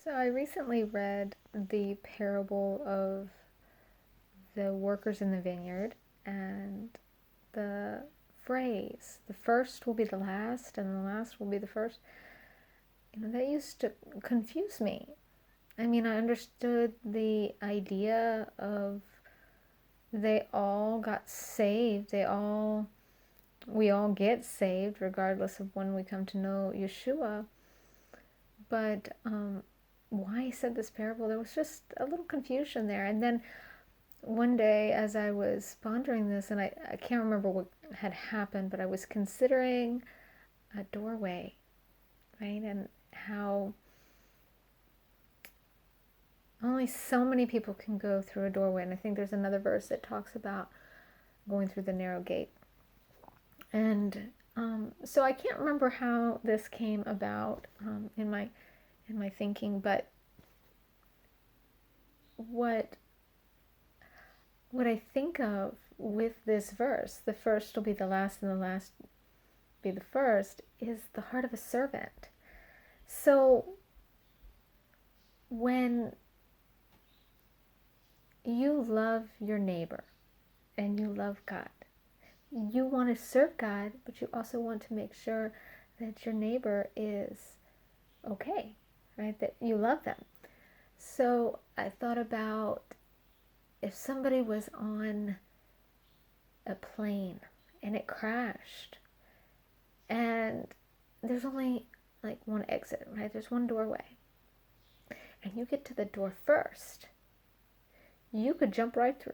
So I recently read the parable of the workers in the vineyard, and the phrase, the first will be the last and the last will be the first, that used to confuse me. I mean, I understood the idea of they all got saved. We all get saved regardless of when we come to know Yeshua. But why he said this parable, there was just a little confusion there. And then one day, as I was pondering this, and I can't remember what had happened, but I was considering a doorway, right? And how only so many people can go through a doorway. And I think there's another verse that talks about going through the narrow gate. And so I can't remember how this came about in my thinking, but what I think of with this verse, the first will be the last and the last be the first, is the heart of a servant. So when you love your neighbor and you love God, you want to serve God, but you also want to make sure that your neighbor is okay, right? That you love them. So I thought about if somebody was on a plane and it crashed, and there's only like one exit, right? There's one doorway, and you get to the door first, you could jump right through.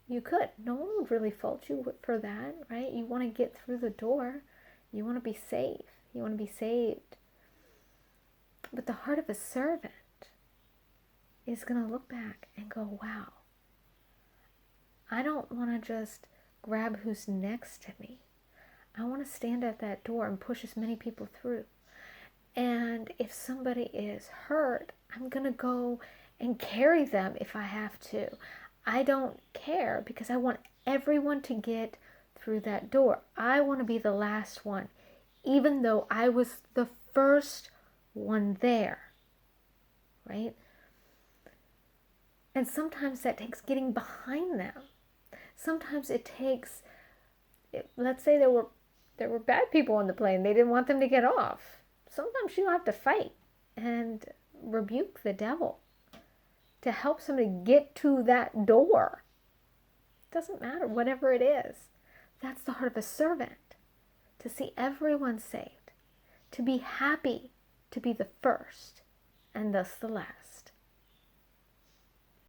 You could. No one would really fault you for that, right? You want to get through the door. You want to be safe. You want to be saved. But the heart of a servant is going to look back and go, wow, I don't want to just grab who's next to me. I want to stand at that door and push as many people through. And if somebody is hurt, I'm going to go and carry them if I have to. I don't care because I want everyone to get through that door. I want to be the last one, even though I was the first one there, right? And sometimes that takes getting behind them. Sometimes it takes, let's say there were bad people on the plane. They didn't want them to get off. Sometimes you have to fight and rebuke the devil to help somebody get to that door. It doesn't matter, whatever it is. That's the heart of a servant. To see everyone saved. To be happy to be the first and thus the last.